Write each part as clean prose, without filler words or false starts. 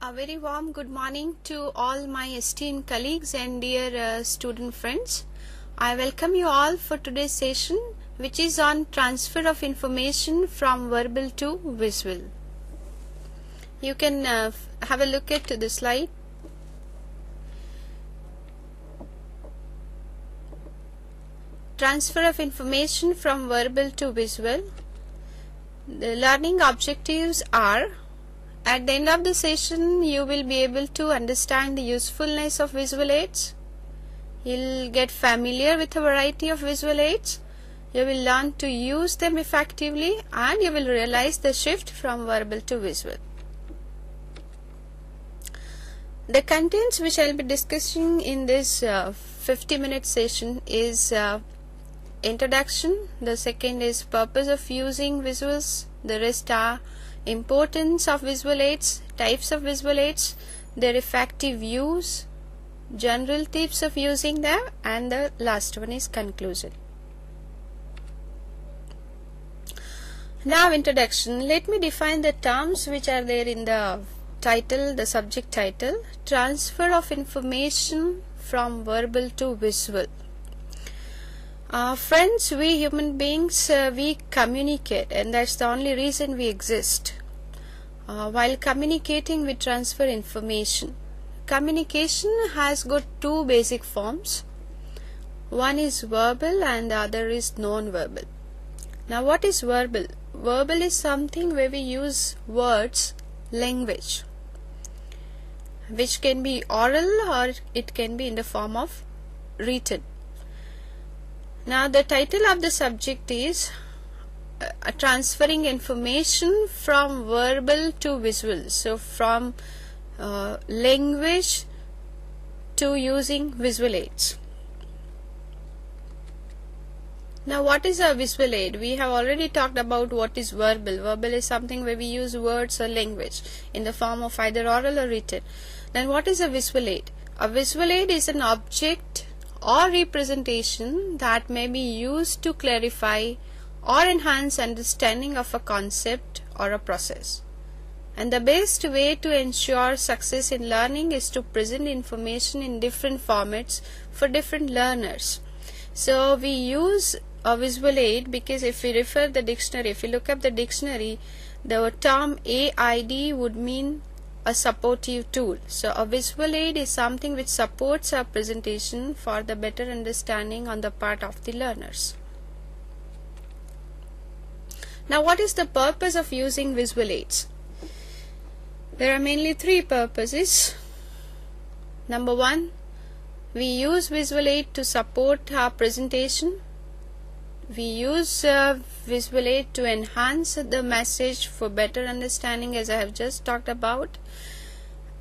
A very warm good morning to all my esteemed colleagues and dear student friends. I welcome you all for today's session, which is on transfer of information from verbal to visual. You can have a look at the slide. Transfer of information from verbal to visual. The learning objectives are: at the end of the session, you will be able to understand the usefulness of visual aids. You'll get familiar with a variety of visual aids. You will learn to use them effectively, and you will realize the shift from verbal to visual. The contents which I will be discussing in this 50-minute session is introduction. The second is purpose of using visuals. The rest are importance of visual aids, types of visual aids, their effective use, general tips of using them, and the last one is conclusion. Now introduction. Let me define the terms which are there in the title, the subject title. Transfer of information from verbal to visual. Friends, we human beings, we communicate, and that's the only reason we exist. While communicating, we transfer information. Communication has got two basic forms. One is verbal and the other is non-verbal. Now, what is verbal? Verbal is something where we use words, language, which can be oral or it can be in the form of written. Now, the title of the subject is transferring information from verbal to visual. So, from language to using visual aids. Now, what is a visual aid? We have already talked about what is verbal. Verbal is something where we use words or language in the form of either oral or written. Then, what is a visual aid? A visual aid is an object or representation that may be used to clarify or enhance understanding of a concept or a process. And the best way to ensure success in learning is to present information in different formats for different learners. So we use a visual aid because if we refer the dictionary, if we look up the dictionary, the term AID would mean a supportive tool. So a visual aid is something which supports our presentation for the better understanding on the part of the learners. Now, what is the purpose of using visual aids? There are mainly three purposes. Number one, we use visual aid to support our presentation. We use visual aid to enhance the message for better understanding, as I have just talked about.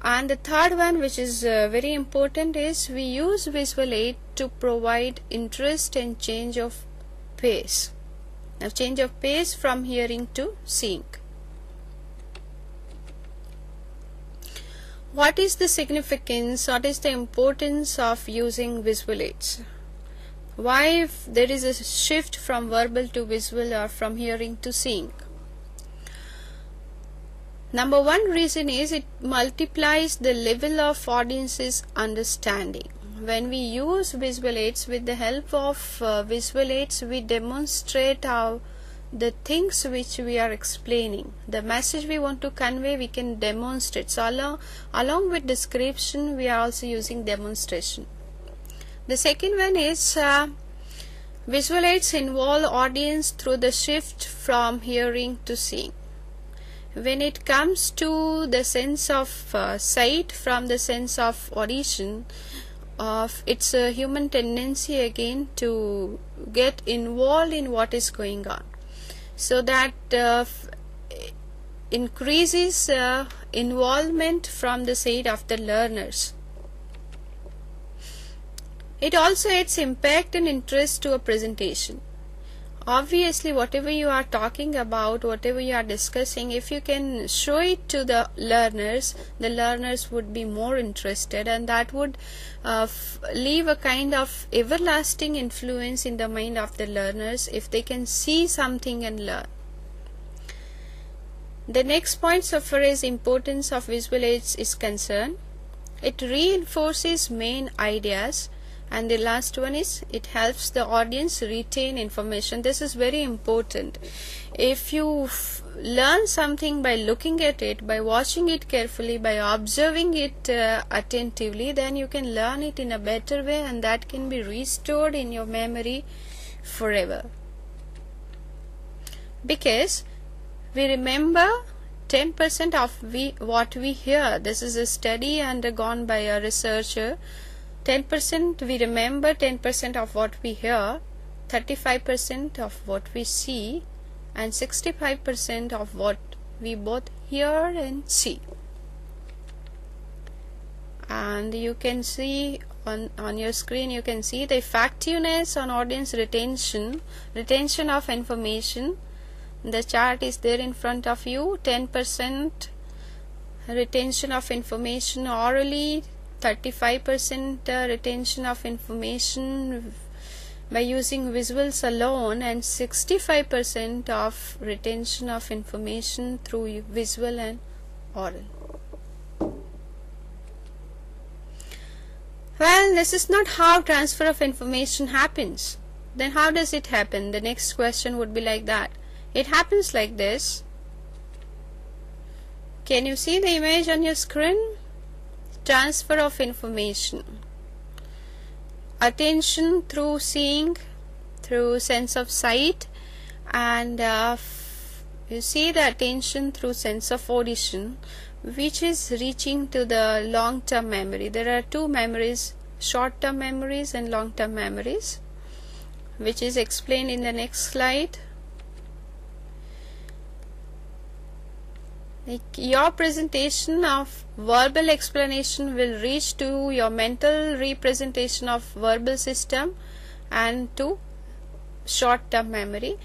And the third one, which is very important, is we use visual aid to provide interest and change of pace. Now, change of pace from hearing to seeing. What is the significance? What is the importance of using visual aids? Why there is a shift from verbal to visual or from hearing to seeing? Number one reason is it multiplies the level of audience's understanding. When we use visual aids, with the help of visual aids, we demonstrate the things which we are explaining. The message we want to convey, we can demonstrate. So along with description, we are also using demonstration. The second one is visual aids involve audience through the shift from hearing to seeing. When it comes to the sense of sight from the sense of audition, it's a human tendency again to get involved in what is going on. So that increases involvement from the side of the learners. It also adds impact and interest to a presentation. Obviously, whatever you are talking about, whatever you are discussing, if you can show it to the learners would be more interested, and that would leave a kind of everlasting influence in the mind of the learners if they can see something and learn. The next point, so far as importance of visual aids is concerned, it reinforces main ideas, and the last one is it helps the audience retain information. This is very important. If you learn something by looking at it, by watching it carefully, by observing it attentively, then you can learn it in a better way, and that can be restored in your memory forever. Because we remember 10% of what we hear. This is a study undergone by a researcher. 10% we remember, 10% of what we hear, 35% of what we see, and 65% of what we both hear and see. And you can see on your screen, you can see the effectiveness on audience retention of information. The chart is there in front of you. 10% retention of information orally, 35% retention of information by using visuals alone, and 65% of retention of information through visual and oral. Well, this is not how transfer of information happens. Then how does it happen? The next question would be like that. It happens like this. Can you see the image on your screen? Transfer of information. Attention through seeing, through sense of sight, and you see the attention through sense of audition, which is reaching to the long-term memory. There are two memories, short-term memories and long-term memories, which is explained in the next slide. Your presentation of verbal explanation will reach to your mental representation of verbal system and to short-term memory,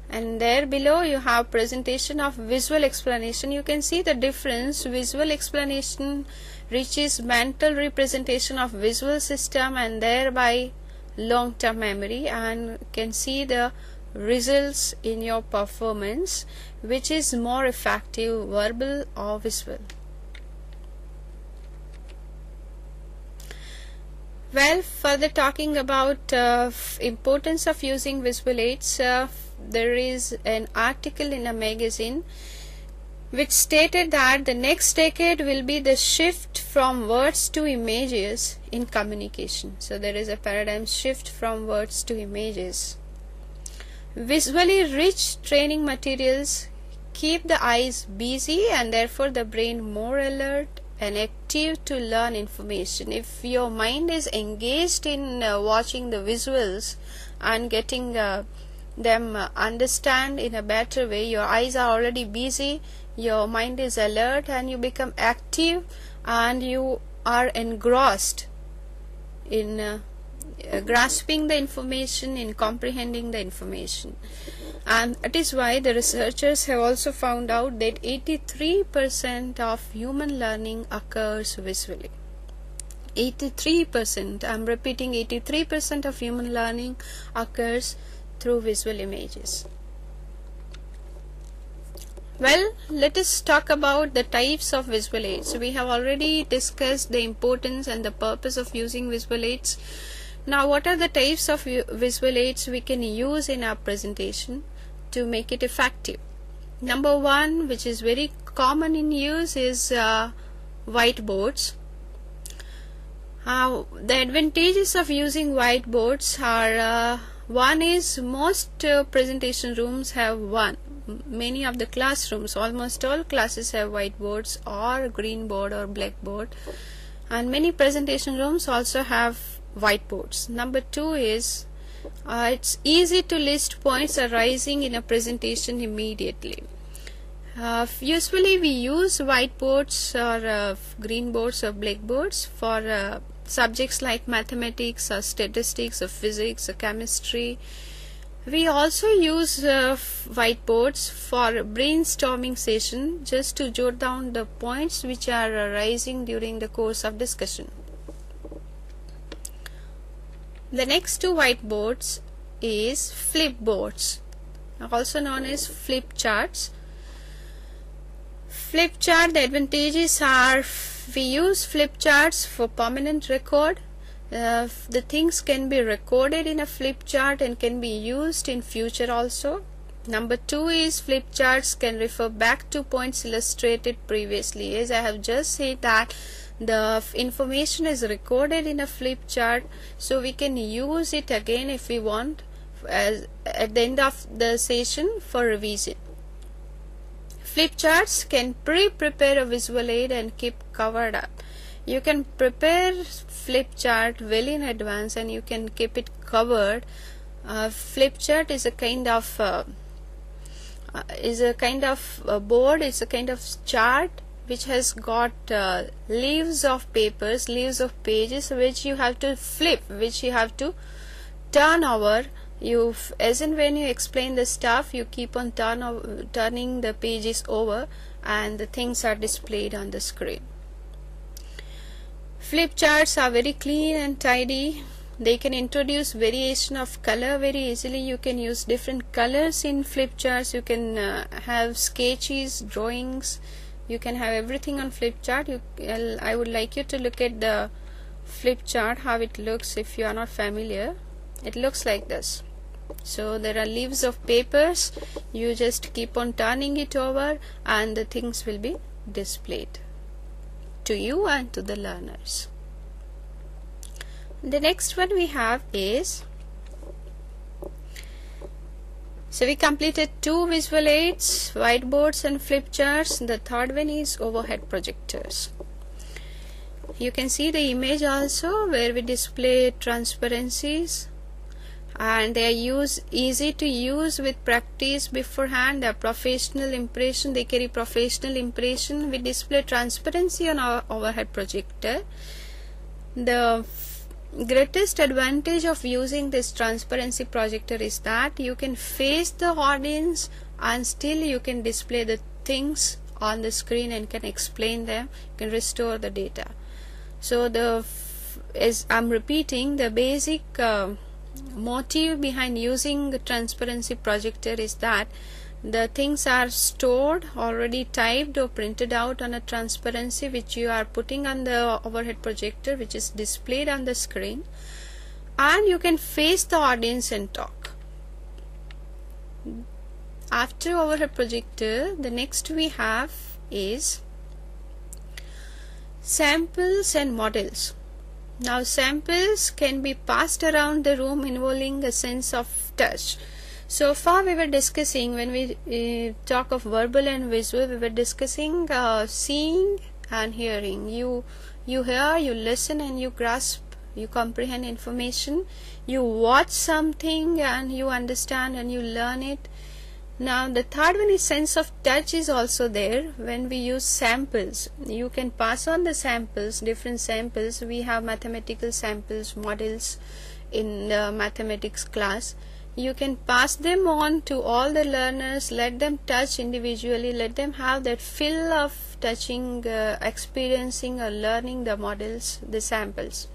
and there below you have presentation of visual explanation. You can see the difference. Visual explanation reaches mental representation of visual system and thereby long-term memory, and you can see the results in your performance, which is more effective, verbal or visual. Well, further talking about importance of using visual aids, there is an article in a magazine which stated that the next decade will be the shift from words to images in communication. So there is a paradigm shift from words to images. Visually rich training materials keep the eyes busy and therefore the brain more alert and active to learn information. If your mind is engaged in watching the visuals and getting them understand in a better way, your eyes are already busy, your mind is alert, and you become active and you are engrossed in grasping the information, in comprehending the information. And it is why the researchers have also found out that 83% of human learning occurs visually. 83%, I am repeating, 83% of human learning occurs through visual images. Well, let us talk about the types of visual aids. We have already discussed the importance and the purpose of using visual aids. Now, what are the types of visual aids we can use in our presentation to make it effective? Number one, which is very common in use, is whiteboards. The advantages of using whiteboards are one is most presentation rooms have one. Many of the classrooms, almost all classes have whiteboards or green board or blackboard, and many presentation rooms also have whiteboards. Number two is it's easy to list points arising in a presentation immediately. Usually we use whiteboards or green boards or blackboards for subjects like mathematics or statistics or physics or chemistry. We also use whiteboards for brainstorming session, just to jot down the points which are arising during the course of discussion. The next two whiteboards is flipboards, also known as flip charts. Flip chart, the advantages are we use flip charts for permanent record. The things can be recorded in a flip chart and can be used in future also. Number 2 is flip charts can refer back to points illustrated previously. As I have just said that the information is recorded in a flip chart, so we can use it again if we want at the end of the session for revision. Flip charts can prepare a visual aid and keep covered up. You can prepare flip chart well in advance and you can keep it covered. Flip chart is a kind of board. It's a kind of chart which has got leaves of papers, leaves of pages, which you have to flip, which you have to turn over. As in when you explain the stuff, you keep on turning the pages over and the things are displayed on the screen. Flip charts are very clean and tidy. They can introduce variation of color very easily. You can use different colors in flip charts. You can have sketches, drawings. You can have everything on flip chart. I would like you to look at the flip chart, how it looks if you are not familiar. It looks like this. So there are leaves of papers. You just keep on turning it over and the things will be displayed to you and to the learners. The next one we have is, so we completed 2 visual aids, whiteboards and flip charts. The third one is overhead projectors. You can see the image also where we display transparencies, and they are easy to use with practice beforehand. They are professional impression, they carry professional impression. We display transparency on our overhead projector. The greatest advantage of using this transparency projector is that you can face the audience and still you can display the things on the screen and can explain them, can restore the data. So as I'm repeating, the basic motive behind using the transparency projector is that the things are stored, already typed or printed out on a transparency which you are putting on the overhead projector, which is displayed on the screen, and you can face the audience and talk. After overhead projector, the next we have is samples and models. Now samples can be passed around the room involving a sense of touch. So far we were discussing, when we talk of verbal and visual, we were discussing seeing and hearing. You hear, you listen and you grasp, you comprehend information. You watch something and you understand and you learn it. Now the third one is sense of touch is also there when we use samples. You can pass on the samples, different samples. We have mathematical samples, models in the mathematics class. You can pass them on to all the learners, let them touch individually, let them have that feel of touching, experiencing or learning the models, the samples.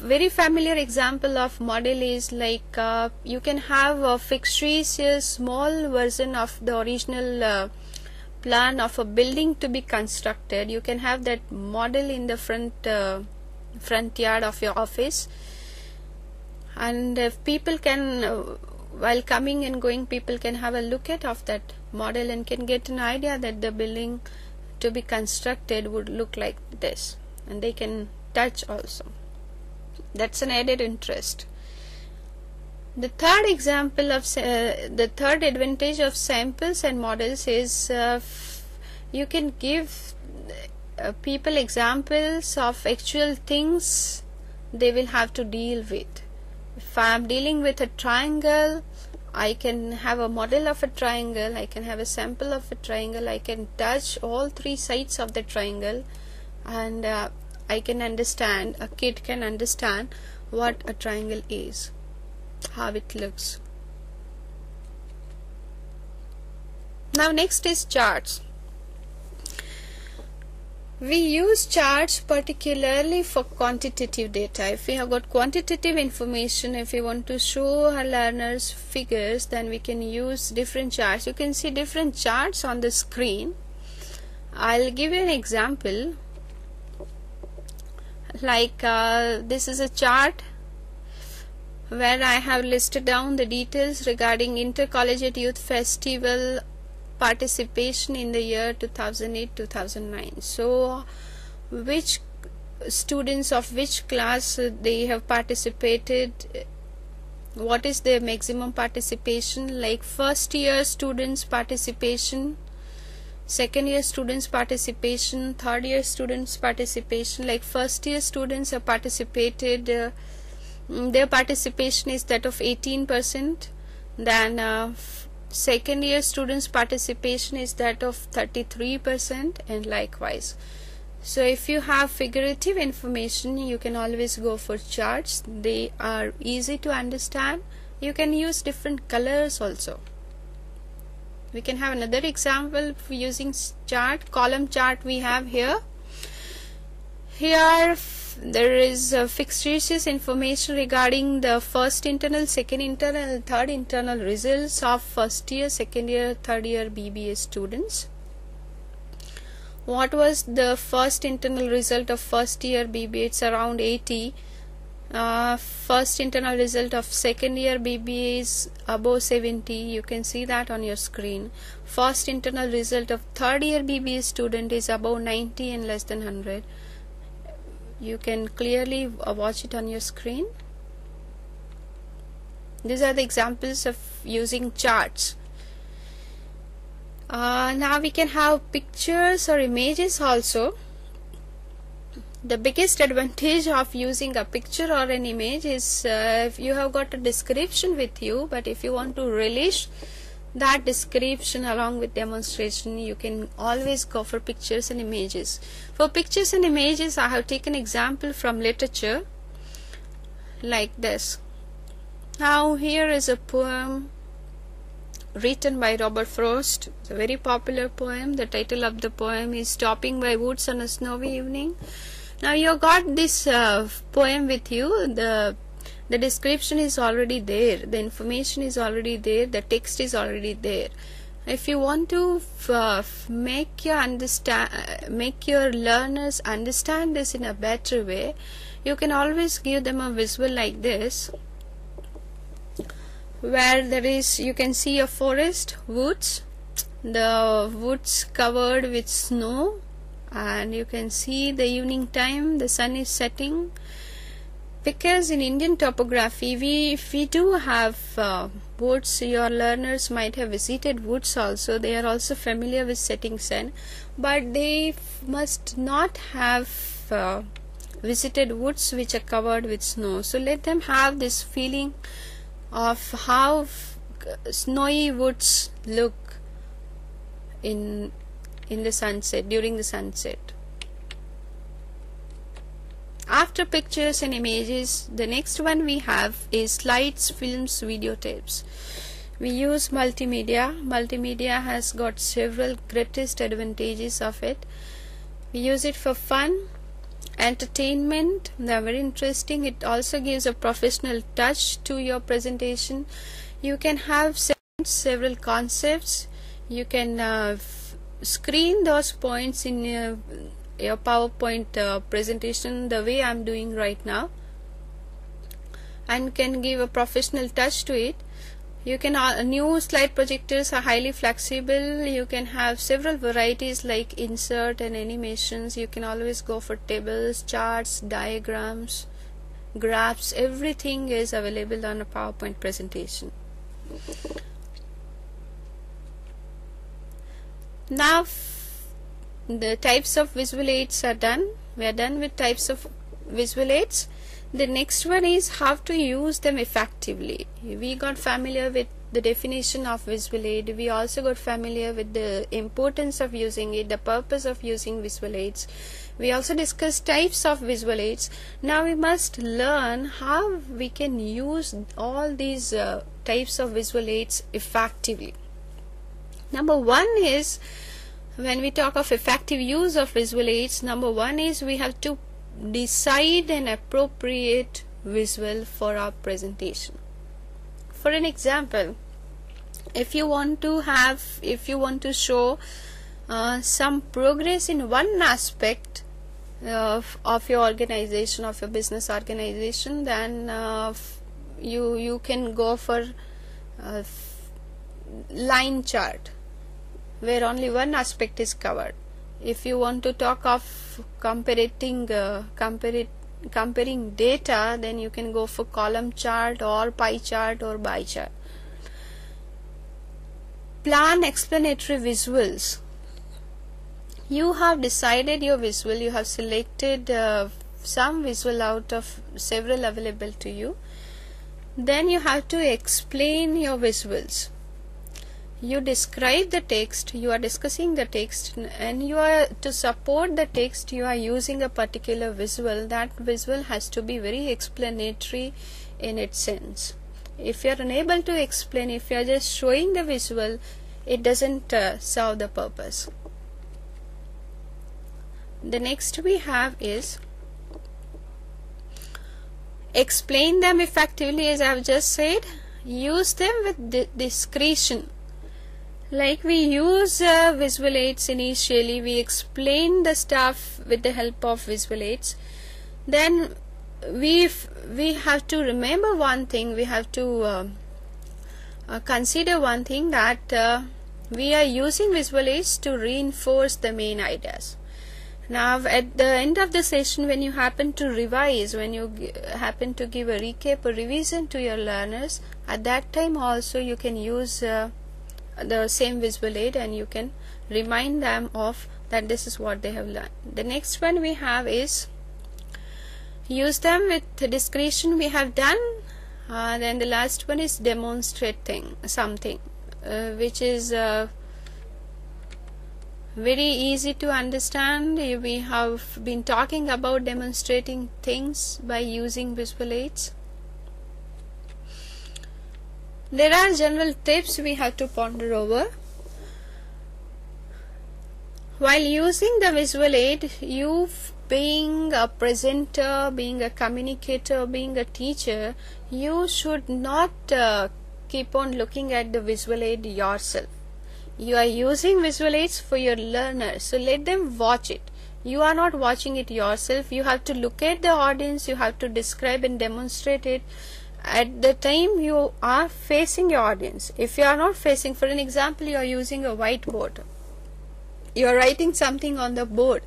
Very familiar example of model is like you can have a fictitious small version of the original plan of a building to be constructed. You can have that model in the front yard of your office, and people can while coming and going, people can have a look at of that model and can get an idea that the building to be constructed would look like this, and they can touch also. That's an added interest. The third example of the third advantage of samples and models is you can give people examples of actual things they will have to deal with. If I am dealing with a triangle, I can have a model of a triangle, I can have a sample of a triangle, I can touch all 3 sides of the triangle, and I can understand, a kid can understand what a triangle is, how it looks. Now next is charts. We use charts particularly for quantitative data. If we have got quantitative information, if we want to show our learners figures, then we can use different charts. You can see different charts on the screen. I'll give you an example. Like this is a chart where I have listed down the details regarding Intercollegiate Youth Festival participation in the year 2008-2009. So which students of which class they have participated, what is their maximum participation, like first year students participation, second year students participation, third year students participation. Like first year students have participated, their participation is that of 18%, then second year students participation is that of 33%, and likewise. So if you have figurative information, you can always go for charts. They are easy to understand. You can use different colors also. We can have another example for using chart, column chart we have here. Here there is fictitious information regarding the first internal, second internal, third internal results of first year, second year, third year BBA students. What was the first internal result of first year BBA? It's around 80. First internal result of second year BBA is above 70. You can see that on your screen. First internal result of third year BBA student is above 90 and less than 100. You can clearly watch it on your screen. These are the examples of using charts. Now we can have pictures or images also. The biggest advantage of using a picture or an image is if you have got a description with you, but if you want to relish that description along with demonstration, you can always go for pictures and images. For pictures and images, I have taken example from literature like this. Now here is a poem written by Robert Frost. It's a very popular poem. The title of the poem is Stopping by Woods on a Snowy Evening. Now you got this poem with you. The description is already there. The information is already there. The text is already there. If you want to make your learners understand this in a better way, you can always give them a visual like this, where there is, you can see a forest, woods, the woods covered with snow, and you can see the evening time, the sun is setting. Because in Indian topography, if we do have woods, your learners might have visited woods also. They are also familiar with setting sun, but they must not have visited woods which are covered with snow. So let them have this feeling of how snowy woods look in the sunset, during the sunset. After pictures and images, the next one we have is slides, films, videotapes. We use multimedia. Multimedia has got several greatest advantages of it. We use it for fun, entertainment. They are very interesting. It also gives a professional touch to your presentation. You can have several concepts. You can screen those points in your PowerPoint presentation the way I am doing right now, and can give a professional touch to it. You can new slide projectors are highly flexible. You can have several varieties like insert and animations. You can always go for tables, charts, diagrams, graphs. Everything is available on a PowerPoint presentation. Now the types of visual aids are done. We are done with types of visual aids. The next one is how to use them effectively. We got familiar with the definition of visual aid. We also got familiar with the importance of using it, the purpose of using visual aids. We also discussed types of visual aids. Now we must learn how we can use all these types of visual aids effectively. Number one is, when we talk of effective use of visual aids, number one is we have to decide an appropriate visual for our presentation. For an example, if you want to show some progress in one aspect of your organization, of your business organization, then you can go for line chart where only one aspect is covered. If you want to talk of comparing data, then you can go for column chart or pie chart or bar chart. Plan explanatory visuals. You have decided your visual, you have selected some visual out of several available to you. Then you have to explain your visuals. You describe the text, you are discussing the text, and you are to support the text, you are using a particular visual. That visual has to be very explanatory in its sense. If you are unable to explain, if you are just showing the visual, it doesn't serve the purpose. The next we have is explain them effectively. As I have just said, use them with discretion. Like we use visual aids initially, we explain the stuff with the help of visual aids. Then we have to remember one thing, we have to consider one thing, that we are using visual aids to reinforce the main ideas. Now at the end of the session, when you happen to revise, when you happen to give a recap or revision to your learners, at that time also you can use the same visual aid and you can remind them of that this is what they have learned. The next one we have is use them with discretion. We have done. Then the last one is demonstrating something which is very easy to understand. We have been talking about demonstrating things by using visual aids. There are general tips we have to ponder over. While using the visual aid, you being a presenter, being a communicator, being a teacher, you should not keep on looking at the visual aid yourself. You are using visual aids for your learners, so let them watch it. You are not watching it yourself. You have to look at the audience, you have to describe and demonstrate it at the time you are facing your audience. If you are not facing, for an example, you are using a whiteboard, you are writing something on the board.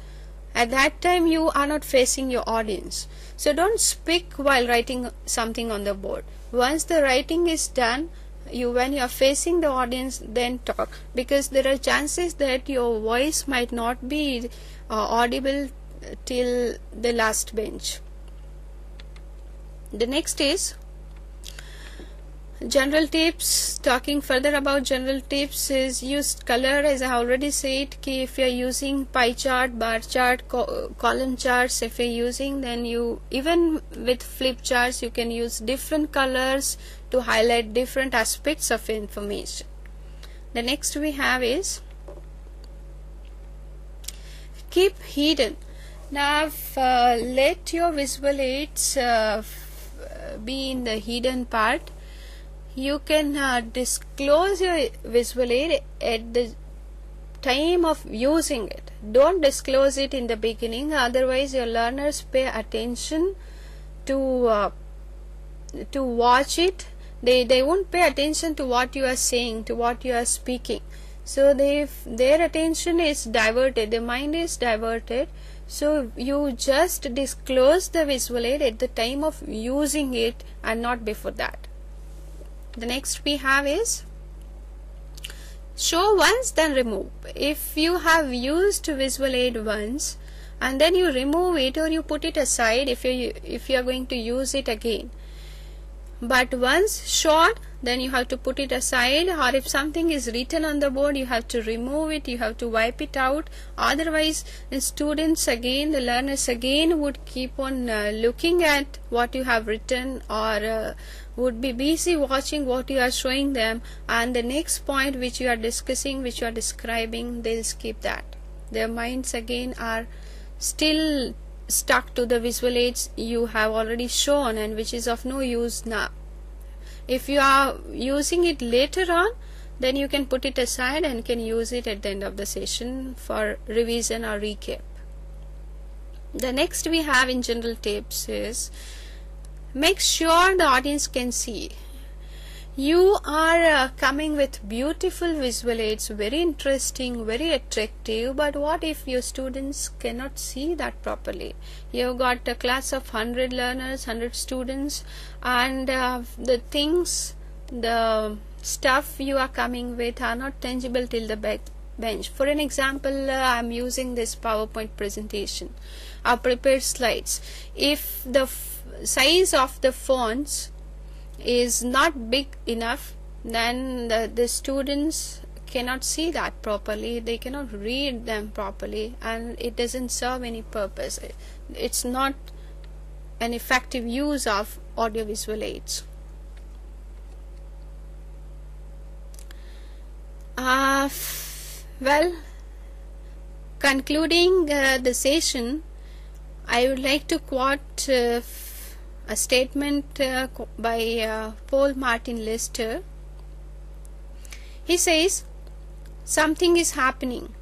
At that time you are not facing your audience, so don't speak while writing something on the board. Once the writing is done, when you are facing the audience, then talk, because there are chances that your voice might not be audible till the last bench. The next is general tips. Talking further about general tips is use color. As I already said, if you are using pie chart, bar chart, column charts, if you are using, then you, even with flip charts, you can use different colors to highlight different aspects of information. The next we have is keep hidden. Now let your visual aids be in the hidden part. You can disclose your visual aid at the time of using it. Don't disclose it in the beginning, otherwise your learners pay attention to watch it. They won't pay attention to what you are saying, to what you are speaking. So their attention is diverted, their mind is diverted. So you just disclose the visual aid at the time of using it and not before that. The next we have is show once then remove. If you have used visual aid once and then you remove it or you put it aside if you are going to use it again, but once shot, then you have to put it aside, or if something is written on the board, you have to remove it, you have to wipe it out. Otherwise the students again, the learners again would keep on looking at what you have written, or would be busy watching what you are showing them, and the next point which you are discussing, which you are describing, they'll skip that. Their minds again are still stuck to the visual aids you have already shown, and which is of no use now. If you are using it later on, then you can put it aside and can use it at the end of the session for revision or recap. The next we have in general tips is make sure the audience can see. You are coming with beautiful visual aids, very interesting, very attractive, but what if your students cannot see that properly? You've got a class of 100 learners, 100 students, and the things, the stuff you are coming with are not tangible till the bench. For an example, I am using this PowerPoint presentation. I prepared slides. If the size of the fonts is not big enough, then the students cannot see that properly, they cannot read them properly, and it doesn't serve any purpose. It's not an effective use of audiovisual aids. Well, concluding the session, I would like to quote a statement by Paul Martin Lester. He says, "Something is happening."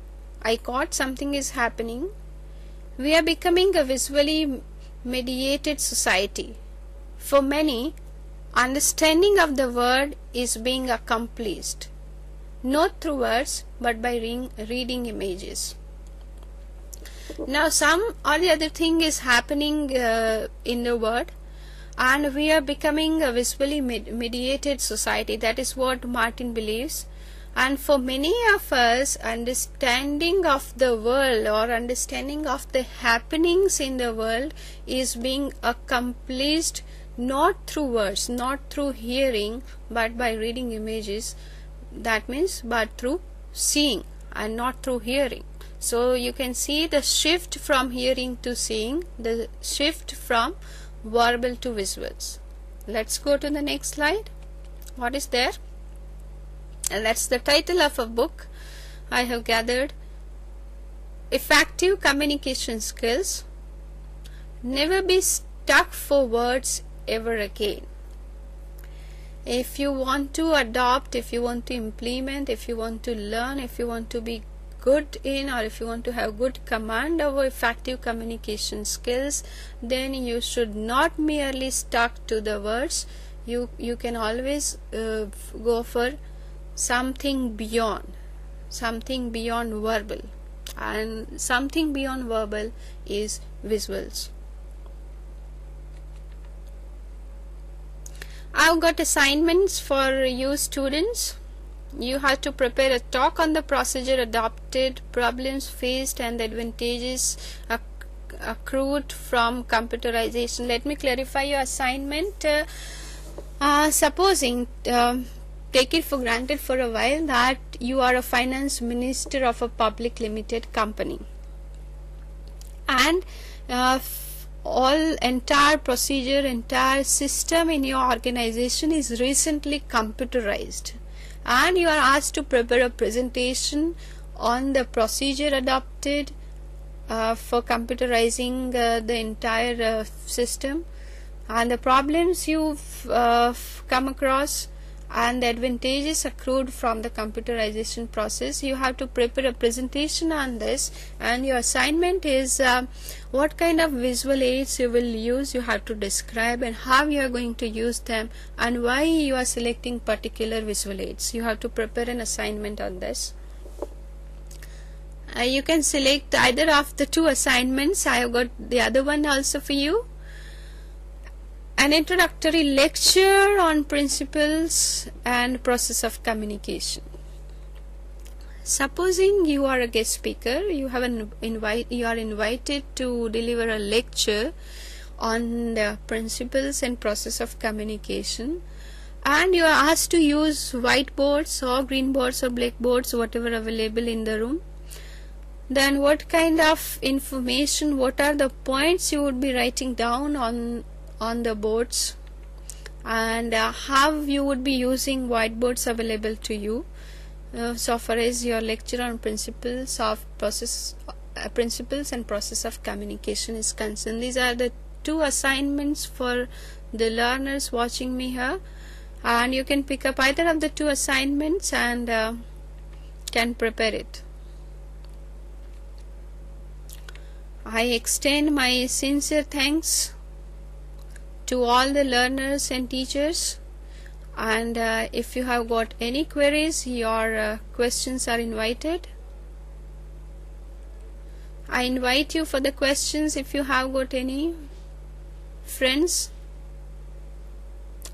I quote, "Something is happening. We are becoming a visually mediated society. For many, understanding of the word is being accomplished, not through words, but by reading images." Now, some or the other thing is happening in the world, and we are becoming a visually mediated society. That is what Martin believes. And for many of us, understanding of the world or understanding of the happenings in the world is being accomplished not through words, not through hearing, but by reading images. That means but through seeing and not through hearing. So you can see the shift from hearing to seeing, the shift from verbal to visuals. Let's go to the next slide. What is there? And that's the title of a book I have gathered. Effective Communication Skills. Never be stuck for words ever again. If you want to adopt, if you want to implement, if you want to learn, if you want to be good in, or if you want to have good command over effective communication skills, then you should not merely stuck to the words. You can always go for something beyond verbal, and something beyond verbal is visuals. I've got assignments for you students. You have to prepare a talk on the procedure adopted, problems faced, and the advantages accrued from computerization. Let me clarify your assignment. Supposing, take it for granted for a while, that you are a finance minister of a public limited company, and entire procedure, entire system in your organization is recently computerized, and you are asked to prepare a presentation on the procedure adopted for computerizing the entire system, and the problems you've come across, and the advantages accrued from the computerization process. You have to prepare a presentation on this, and your assignment is what kind of visual aids you will use. You have to describe and how you are going to use them, and why you are selecting particular visual aids. You have to prepare an assignment on this. You can select either of the two assignments. I have got the other one also for you. An introductory lecture on principles and process of communication. Supposing you are a guest speaker, you are invited to deliver a lecture on the principles and process of communication, and you are asked to use whiteboards or green boards or blackboards, whatever available in the room. Then what kind of information, what are the points you would be writing down on the boards, and how you would be using whiteboards available to you so far as your lecture on principles and process of communication is concerned. These are the two assignments for the learners watching me here, and you can pick up either of the two assignments and can prepare it. I extend my sincere thanks to all the learners and teachers, and if you have got any queries, your questions are invited. I invite you for the questions if you have got any. Friends,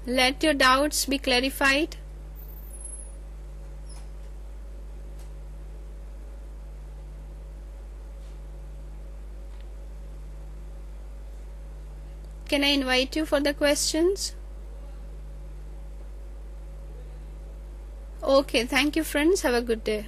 let your doubts be clarified. Can I invite you for the questions? Okay, thank you friends. Have a good day.